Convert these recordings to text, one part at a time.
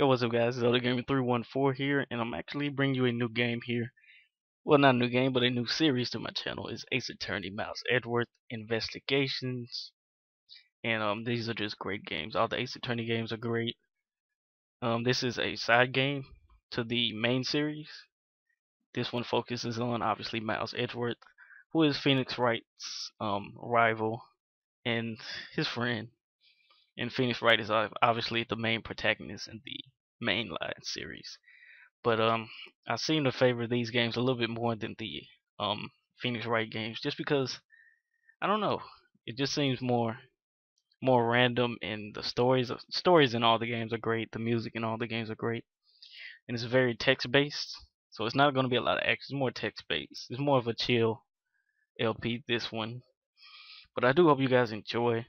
Yo, what's up, guys? It's Other Gamer 314 here, and I'm actually bringing you a new game here. Well, not a new game, but a new series to my channel. It's Ace Attorney Miles Edgeworth Investigations, and these are just great games. All the Ace Attorney games are great. This is a side game to the main series. This one focuses on obviously Miles Edgeworth, who is Phoenix Wright's rival and his friend. And Phoenix Wright is obviously the main protagonist in the mainline series. But I seem to favor these games a little bit more than the Phoenix Wright games, just because I don't know. It just seems more random, and the stories in all the games are great. The music in all the games are great, and it's very text based. So it's not going to be a lot of action. It's more text based. It's more of a chill LP, this one. But I do hope you guys enjoy,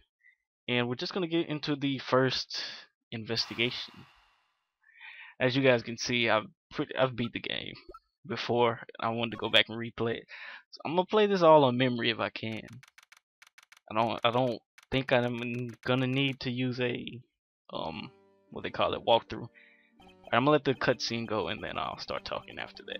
and we're just going to get into the first investigation. As you guys can see, I've beat the game before. I wanted to go back and replay it. So I'm gonna play this all on memory if I can. I don't think I'm gonna need to use a what they call it, walkthrough. I'm gonna let the cutscene go and then I'll start talking after that.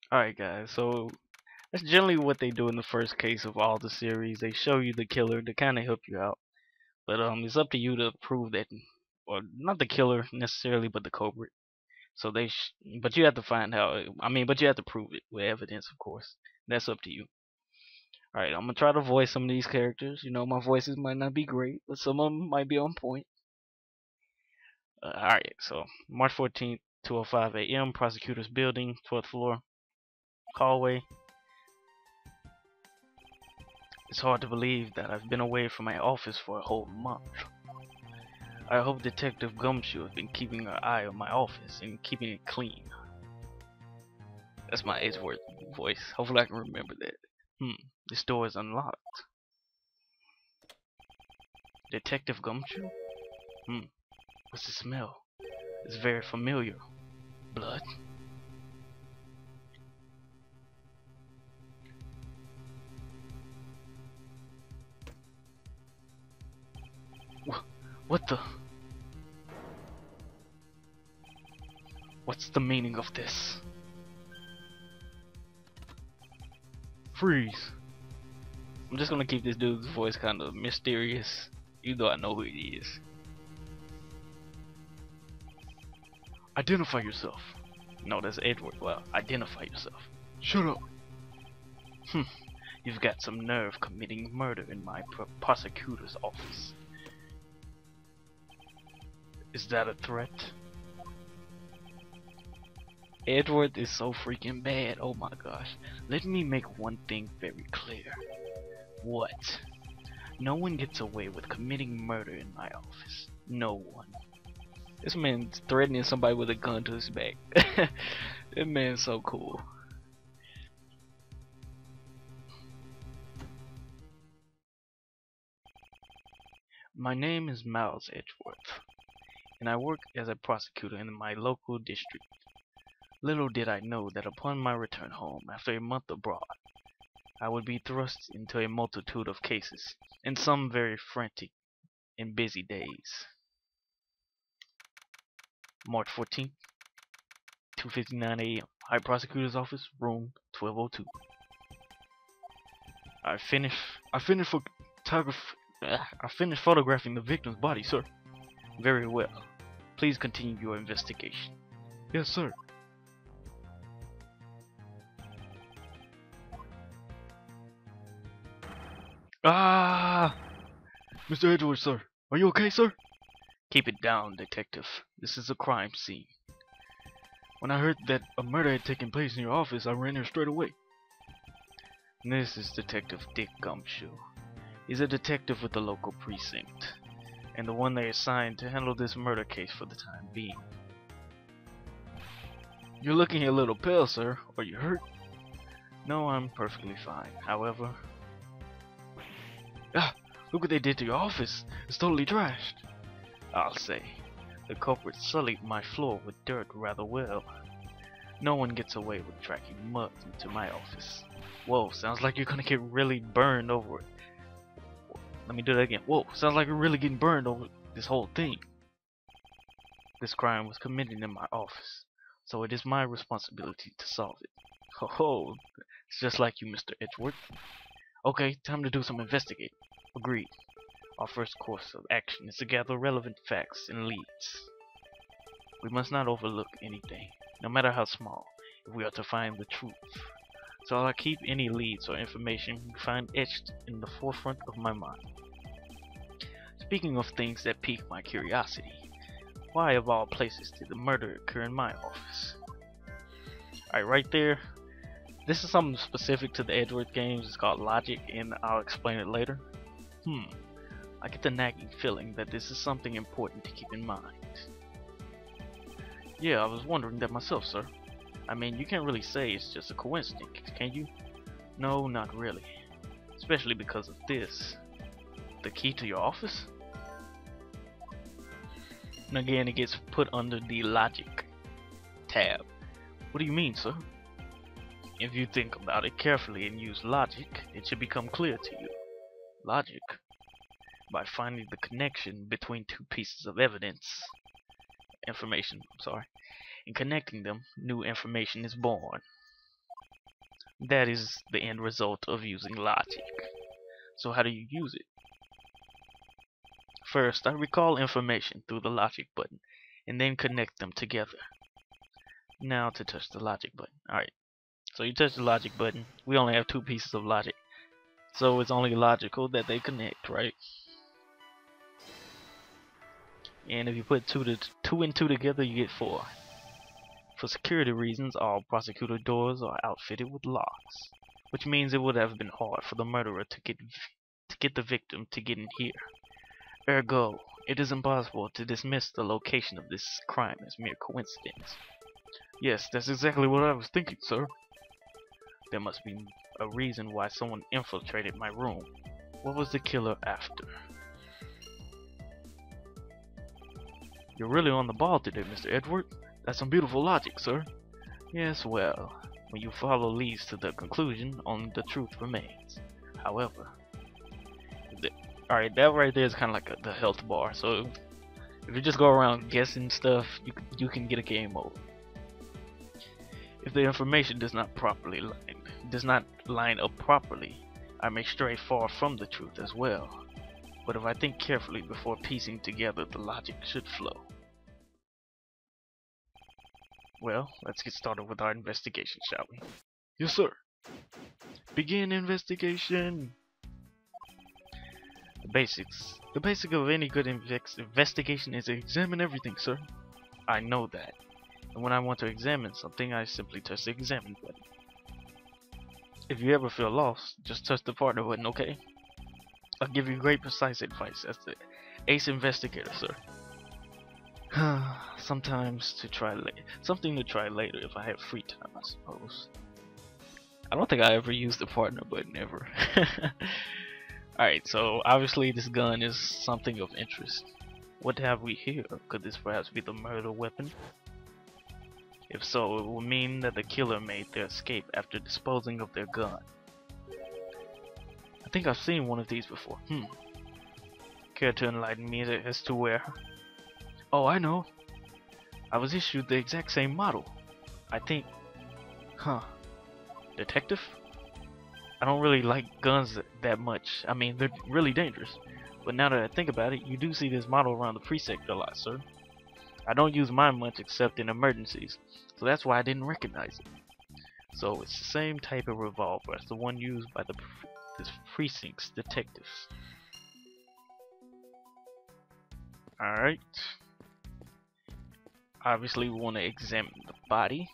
Alright guys, so that's generally what they do in the first case of all the series. They show you the killer to kind of help you out. But it's up to you to prove that, or not the killer necessarily, but the culprit. So but you have to find out. But you have to prove it with evidence, of course. That's up to you. All right, I'm gonna try to voice some of these characters. You know, my voices might not be great, but some of them might be on point. All right, so March 14th, 2:05 a.m. Prosecutor's Building, 12th floor, hallway. It's hard to believe that I've been away from my office for a whole month. I hope Detective Gumshoe has been keeping her eye on my office and keeping it clean. That's my Edgeworth voice. Hopefully I can remember that. This door is unlocked. Detective Gumshoe? What's the smell? It's very familiar. Blood? What the? What's the meaning of this? Freeze. I'm just gonna keep this dude's voice kind of mysterious, even though I know who he is. Identify yourself. No, that's Edward. Well, identify yourself. Shut up. You've got some nerve committing murder in my prosecutor's office. Is that a threat? Edward is so freaking bad. Oh my gosh. Let me make one thing very clear. What? No one gets away with committing murder in my office. No one. This man's threatening somebody with a gun to his back. That man's so cool. My name is Miles Edgeworth, and I work as a prosecutor in my local district. Little did I know that upon my return home after a month abroad, I would be thrust into a multitude of cases, and some very frantic and busy days. March 14th, 2:59 a.m. High Prosecutor's Office, room 1202. I finished photographing the victim's body, sir. Very well. Please continue your investigation. Yes, sir. Ah! Mr. Edgeworth, sir. Are you okay, sir? Keep it down, detective. This is a crime scene. When I heard that a murder had taken place in your office, I ran here straight away. This is Detective Dick Gumshoe. He's a detective with the local precinct, and the one they assigned to handle this murder case for the time being. You're looking a little pale, sir. Are you hurt? No, I'm perfectly fine. However... Ah! Look what they did to your office. It's totally trashed. I'll say. The culprit sullied my floor with dirt rather well. No one gets away with tracking mud into my office. Whoa, sounds like you're gonna get really burned over it. Let me do that again. Whoa, sounds like you're really getting burned over this whole thing. This crime was committed in my office, so it is my responsibility to solve it. Ho ho, it's just like you, Mr. Edgeworth. Okay, time to do some investigating. Agreed. Our first course of action is to gather relevant facts and leads. We must not overlook anything, no matter how small, if we are to find the truth. So I'll keep any leads or information we find etched in the forefront of my mind. Speaking of things that pique my curiosity, why of all places did the murder occur in my office? Alright, right there. This is something specific to the Edgeworth games. It's called logic, and I'll explain it later. I get the nagging feeling that this is something important to keep in mind. Yeah, I was wondering that myself, sir. I mean, you can't really say it's just a coincidence, can you? No, not really. Especially because of this. The key to your office? And again, it gets put under the logic tab. What do you mean, sir? If you think about it carefully and use logic, it should become clear to you. Logic? By finding the connection between two pieces of information, and connecting them, new information is born. That is the end result of using logic. So how do you use it? First, I recall information through the logic button, and then connect them together. Now to touch the logic button. Alright, so you touch the logic button. We only have two pieces of logic, so it's only logical that they connect, right? And if you put two and two together, you get 4. For security reasons, all prosecutor doors are outfitted with locks, which means it would have been hard for the murderer to get the victim to get in here. Ergo, it is impossible to dismiss the location of this crime as mere coincidence. Yes, that's exactly what I was thinking, sir. There must be a reason why someone infiltrated my room. What was the killer after? You're really on the ball today, Mr. Edgeworth. That's some beautiful logic, sir. Yes, well, when you follow leads to the conclusion, only the truth remains. However, alright, that right there is kind of like the health bar. So if you just go around guessing stuff, you can get a game over. If the information does not line up properly, I may stray far from the truth as well. But if I think carefully before piecing together, the logic should flow. Well, let's get started with our investigation, shall we? Yes, sir. Begin investigation. The basics. The basic of any good investigation is to examine everything, sir. I know that. And when I want to examine something, I simply touch the examine button. If you ever feel lost, just touch the partner button, okay? I'll give you great precise advice as the ace investigator, sir. Sometimes something to try later if I have free time, I suppose. I don't think I ever used the partner button ever. Alright, so obviously this gun is something of interest. What have we here? Could this perhaps be the murder weapon? If so, it will mean that the killer made their escape after disposing of their gun. I think I've seen one of these before. Care to enlighten me as to where? Oh, I know. I was issued the exact same model. I think... Detective? I don't really like guns that much. I mean, they're really dangerous. But now that I think about it, you do see this model around the precinct a lot, sir. I don't use mine much except in emergencies, so that's why I didn't recognize it. So it's the same type of revolver as the one used by this precinct's detectives. Alright. Obviously we want to examine the body.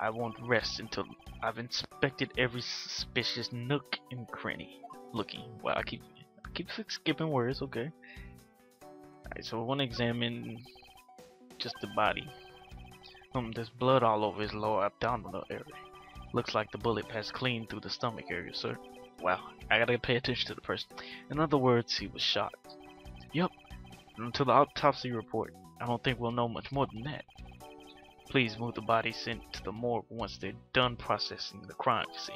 I won't rest until I've inspected every suspicious nook and cranny. Looking. Wow, I keep skipping words, okay. Alright, so I want to examine just the body. There's blood all over his lower abdominal area. Looks like the bullet passed clean through the stomach area, sir. Wow, I gotta pay attention to the person. In other words, he was shot. Yup. Until the autopsy report, I don't think we'll know much more than that. Please move the body sent to the morgue once they're done processing the crime scene.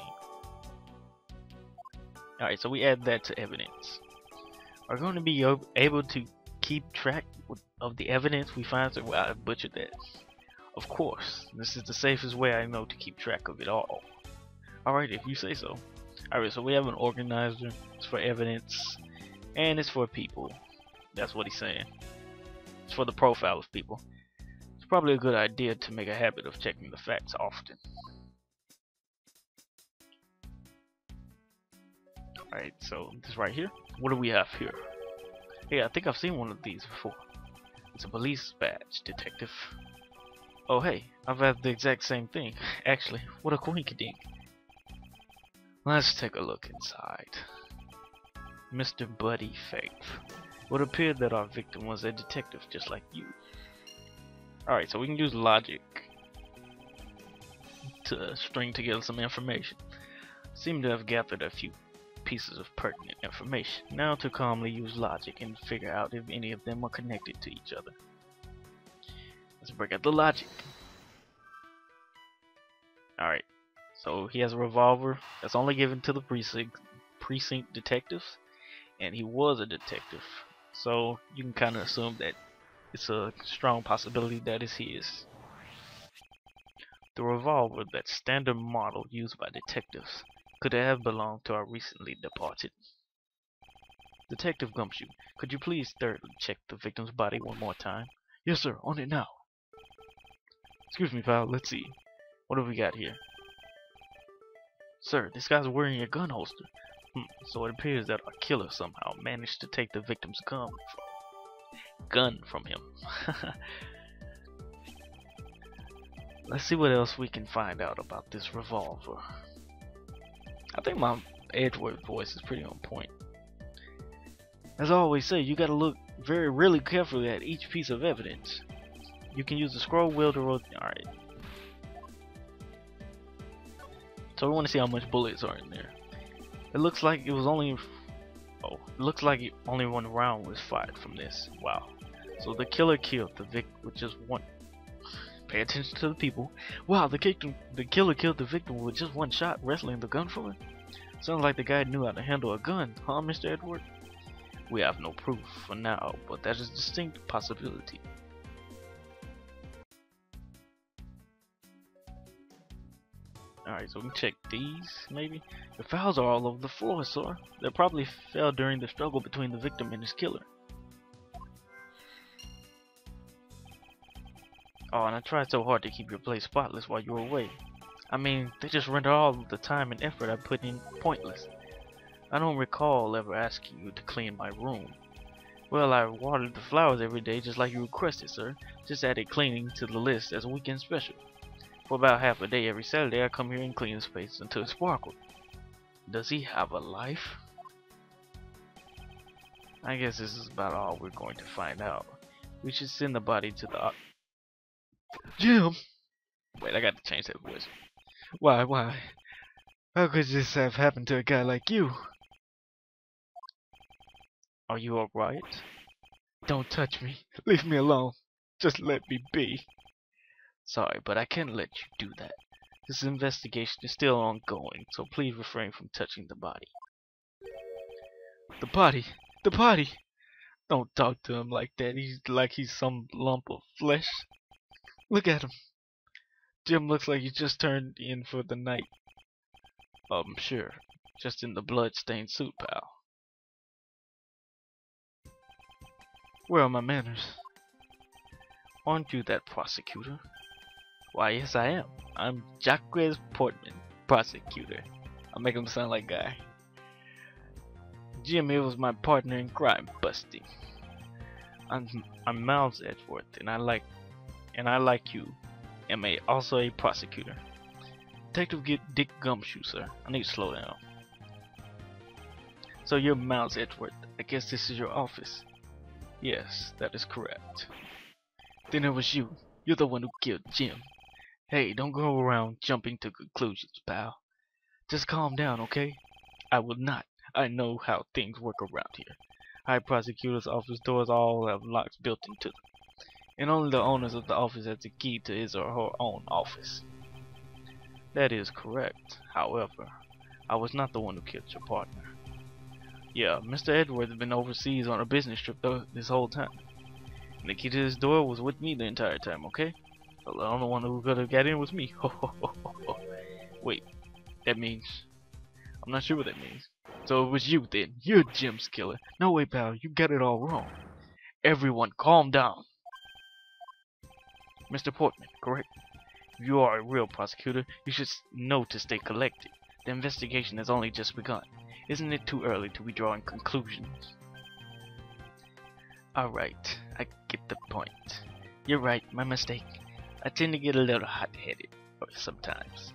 Alright, so we add that to evidence. Are we going to be able to keep track of the evidence we find? So, well, I butchered that. Of course, this is the safest way I know to keep track of it all. Alright, if you say so. Alright, so we have an organizer. It's for evidence. And it's for people. That's what he's saying. It's for the profile of people. It's probably a good idea to make a habit of checking the facts often. Alright, so this right here. What do we have here? Yeah, I think I've seen one of these before. It's a police badge, detective. Oh hey, I've had the exact same thing. Actually, what a coinkydink. Let's take a look inside. Mr. Buddy Faith. It would appear that our victim was a detective just like you. Alright, so we can use logic to string together some information. Seem to have gathered a few pieces of pertinent information. Now to calmly use logic and figure out if any of them are connected to each other. Let's break out the logic. Alright, so he has a revolver that's only given to the precinct detectives, and he was a detective. So you can kind of assume that it's a strong possibility that is his. The revolver, that standard model used by detectives, could it have belonged to our recently departed? Detective Gumshoe, could you please thoroughly check the victim's body one more time? Yes sir, on it now. Excuse me pal, let's see. What have we got here? Sir, this guy's wearing a gun holster. So it appears that our killer somehow managed to take the victim's gun from him. Let's see what else we can find out about this revolver. I think my Edgeworth voice is pretty on point. As I always say, you gotta look really carefully at each piece of evidence. You can use the scroll wheel to rotate. Alright. So we want to see how much bullets are in there. It looks like it was only... Oh, it looks like only one round was fired from this. Wow. So the killer killed the victim with just one... Pay attention to the people. Wow, the killer killed the victim with just one shot, wrestling the gun from her. Sounds like the guy knew how to handle a gun, huh, Mr. Edward? We have no proof for now, but that is a distinct possibility. Alright, so we can check these, maybe. The files are all over the floor, sir. They probably fell during the struggle between the victim and his killer. Oh, and I tried so hard to keep your place spotless while you were away. I mean, they just render all of the time and effort I put in pointless. I don't recall ever asking you to clean my room. Well, I watered the flowers every day just like you requested, sir. Just added cleaning to the list as a weekend special. For about half a day every Saturday, I come here and clean the space until it sparkled. Does he have a life? I guess this is about all we're going to find out. We should send the body to the... Jim! Wait, I gotta change that voice. Why? How could this have happened to a guy like you? Are you alright? Don't touch me. Leave me alone. Just let me be. Sorry, but I can't let you do that. This investigation is still ongoing, so please refrain from touching the body. The body! The body! Don't talk to him like that. He's some lump of flesh. Look at him. Jim looks like he just turned in for the night. Sure. Just in the blood-stained suit, pal. Where are my manners? Aren't you that prosecutor? Why, yes I am. I'm Jacques Portman, prosecutor. I'll make him sound like Guy. Jim here was my partner in crime busting. I'm Miles Edgeworth, and I like you. Am also a prosecutor. Detective Dick Gumshoe, sir. I need to slow down. So you're Miles Edgeworth. I guess this is your office. Yes, that is correct. Then it was you. You're the one who killed Jim. Hey, don't go around jumping to conclusions, pal. Just calm down, okay? I will not. I know how things work around here. High prosecutor's office doors all have locks built into them, and only the owners of the office has the key to his or her own office. That is correct. However, I was not the one who killed your partner. Yeah, Mr. Edgeworth has been overseas on a business trip this whole time. And the key to his door was with me the entire time, okay? So the only one who could have got in was me. Wait, that means... I'm not sure what that means. So it was you then. You're Jim's killer. No way, pal. You got it all wrong. Everyone, calm down. Mr. Portman, correct? If you are a real prosecutor, you should know to stay collected. The investigation has only just begun. Isn't it too early to be drawing conclusions? Alright, I get the point. You're right, my mistake. I tend to get a little hot-headed sometimes.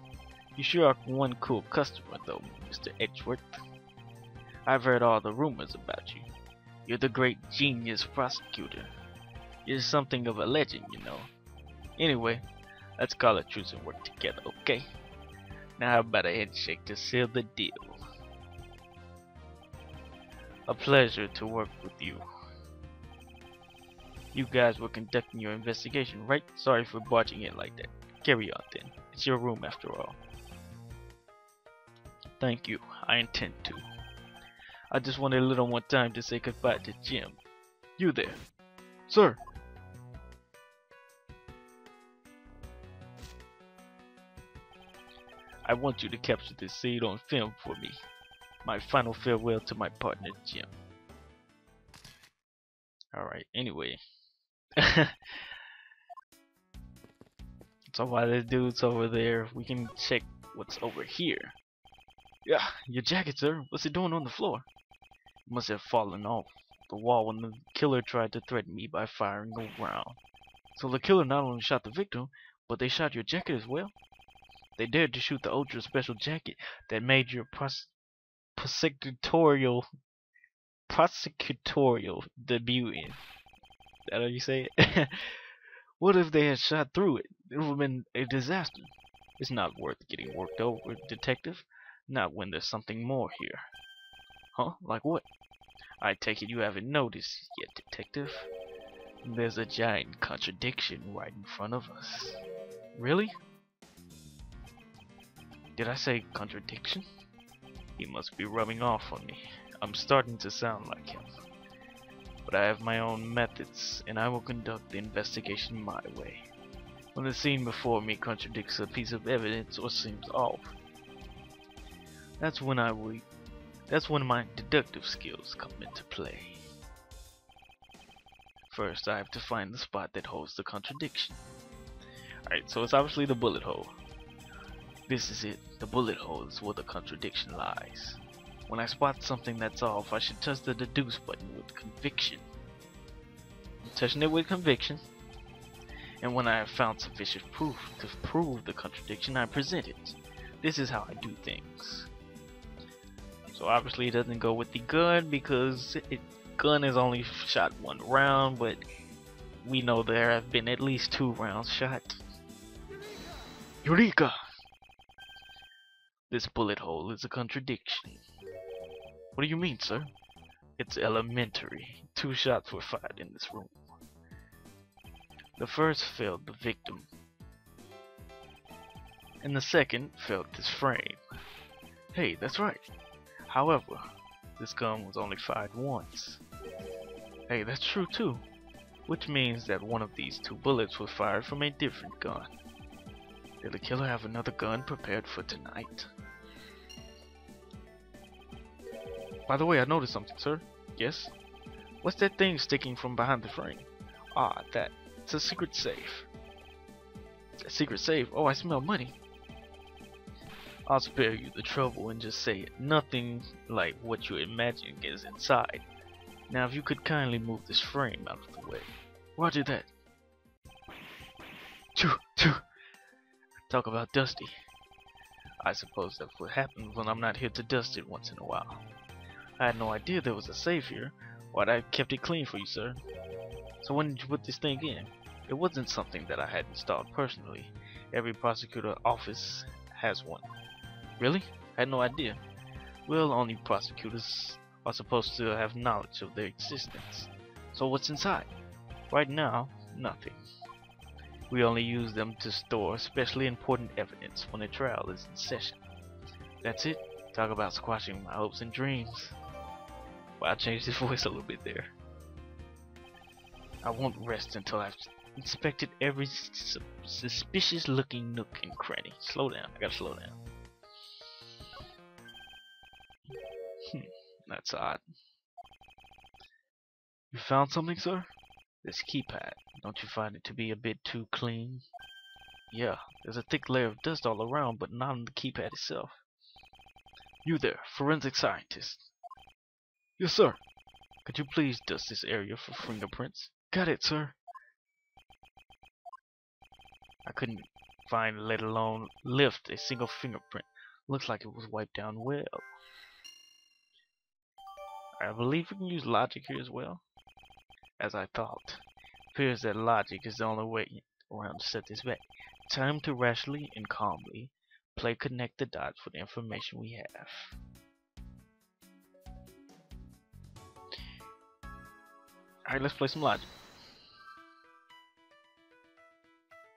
You sure are one cool customer though, Mr. Edgeworth. I've heard all the rumors about you. You're the great genius prosecutor. You're something of a legend, you know. Anyway, let's call it truce and work together, okay? Now how about a handshake to seal the deal? A pleasure to work with you. You guys were conducting your investigation, right? Sorry for barging in like that. Carry on then. It's your room after all. Thank you. I intend to. I just wanted a little more time to say goodbye to Jim. You there. Sir. I want you to capture this scene on film for me. My final farewell to my partner Jim. Alright, anyway. So while this dude's over there, we can check what's over here. Yeah, your jacket, sir. What's it doing on the floor? It must have fallen off the wall when the killer tried to threaten me by firing a round. So the killer not only shot the victim, but they shot your jacket as well? They dared to shoot the ultra special jacket that made your prosecutorial debut in. Is that how you say it? What if they had shot through it? It would have been a disaster. It's not worth getting worked over, detective. Not when there's something more here. Huh? Like what? I take it you haven't noticed yet, detective. There's a giant contradiction right in front of us. Really? Did I say contradiction? He must be rubbing off on me. I'm starting to sound like him. But I have my own methods, and I will conduct the investigation my way. When the scene before me contradicts a piece of evidence or seems off, that's when my deductive skills come into play. First, I have to find the spot that holds the contradiction. Alright, so it's obviously the bullet hole. This is it. The bullet hole is where the contradiction lies. When I spot something that's off, I should touch the deduce button with conviction. I'm touching it with conviction. And when I have found sufficient proof to prove the contradiction, I present it. This is how I do things. So obviously it doesn't go with the gun because gun is only shot one round, but we know there have been at least 2 rounds shot. Eureka! This bullet hole is a contradiction. What do you mean, sir? It's elementary. 2 shots were fired in this room. The first failed the victim, and the second failed this frame. Hey, that's right. However, this gun was only fired once. Hey, that's true too. Which means that one of these 2 bullets were fired from a different gun. Did the killer have another gun prepared for tonight? By the way, I noticed something, sir. Yes? What's that thing sticking from behind the frame? Ah, that. It's a secret safe. A secret safe? Oh, I smell money. I'll spare you the trouble and just say it. Nothing like what you imagine is inside. Now if you could kindly move this frame out of the way. Roger that. Choo, choo. Talk about dusty. I suppose that's what happens when I'm not here to dust it once in a while. I had no idea there was a safe here. Why'd I kept it clean for you, sir? So when did you put this thing in? It wasn't something that I had installed personally. Every prosecutor office has one. Really? I had no idea. Well, only prosecutors are supposed to have knowledge of their existence. So what's inside? Right now, nothing. We only use them to store especially important evidence when a trial is in session. That's it. Talk about squashing my hopes and dreams. Well, I changed his voice a little bit there. I won't rest until I've inspected every suspicious looking nook and cranny. Slow down. I gotta slow down. That's odd. You found something, sir? This keypad. Don't you find it to be a bit too clean? Yeah, there's a thick layer of dust all around, but not on the keypad itself. You there, forensic scientist. Yes, sir. Could you please dust this area for fingerprints? Got it, sir. I couldn't find, let alone lift, a single fingerprint. Looks like it was wiped down well. I believe we can use logic here as well. As I thought. Appears that logic is the only way around to set this back. Time to rationally and calmly connect the dots for the information we have. Alright, let's play some logic.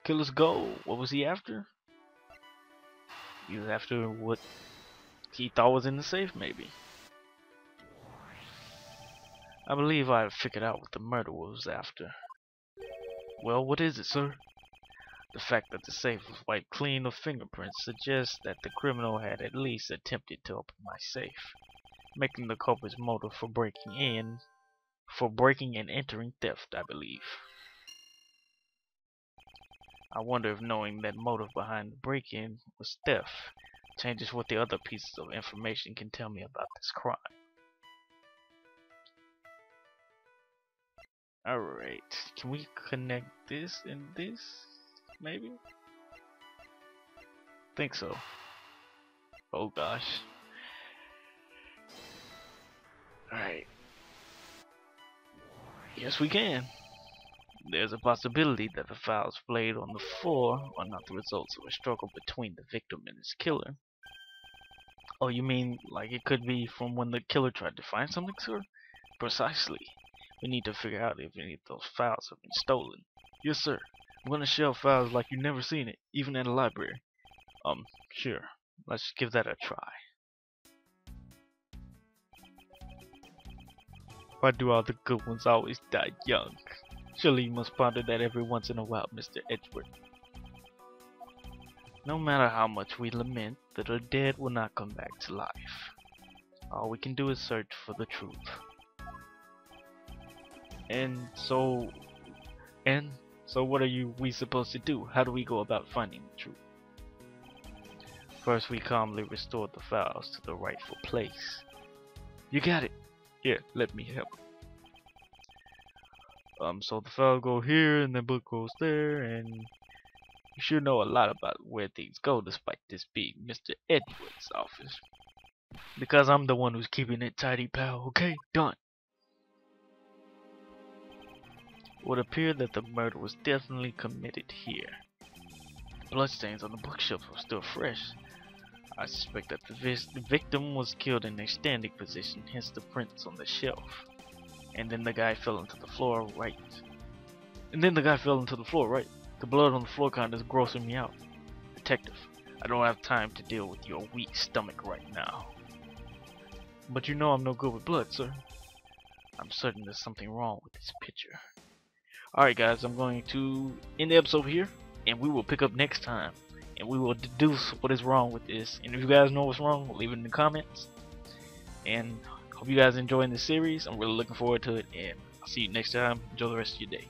Killer's goal. What was he after? He was after what he thought was in the safe, maybe. I believe I have figured out what the murderer was after. Well, what is it, sir? The fact that the safe was wiped clean of fingerprints suggests that the criminal had at least attempted to open my safe, making the culprit's motive for breaking and entering theft, I believe. I wonder if knowing that motive behind the break-in was theft changes what the other pieces of information can tell me about this crime. Alright, can we connect this and this? Maybe? Think so. Oh gosh. Alright. Yes, we can. There's a possibility that the files played on the floor are not the results of a struggle between the victim and his killer. Oh, you mean like it could be from when the killer tried to find something, sir? Precisely. We need to figure out if any of those files have been stolen. Yes, sir. I'm gonna shelve files like you've never seen it, even at a library. Sure. Let's give that a try. Why do all the good ones always die young? Surely you must ponder that every once in a while, Mr. Edgeworth. No matter how much we lament, that the dead will not come back to life. All we can do is search for the truth. And so what are we supposed to do? How do we go about finding the truth? First, we calmly restore the files to the rightful place. You got it. Here, let me help. So the file go here, and the book goes there, and you should know a lot about where things go, despite this being Mr. Edgeworth's office. Because I'm the one who's keeping it tidy, pal. Okay, done. It would appear that the murder was definitely committed here. The bloodstains on the bookshelf are still fresh. I suspect that the victim was killed in a standing position, hence the prints on the shelf. And then the guy fell into the floor, right? The blood on the floor kind of is grossing me out. Detective, I don't have time to deal with your weak stomach right now. But you know I'm no good with blood, sir. I'm certain there's something wrong with this picture. Alright guys, I'm going to end the episode here, and we will pick up next time. And we will deduce what is wrong with this. And if you guys know what's wrong, leave it in the comments. And hope you guys enjoying this series. I'm really looking forward to it, and I'll see you next time. Enjoy the rest of your day.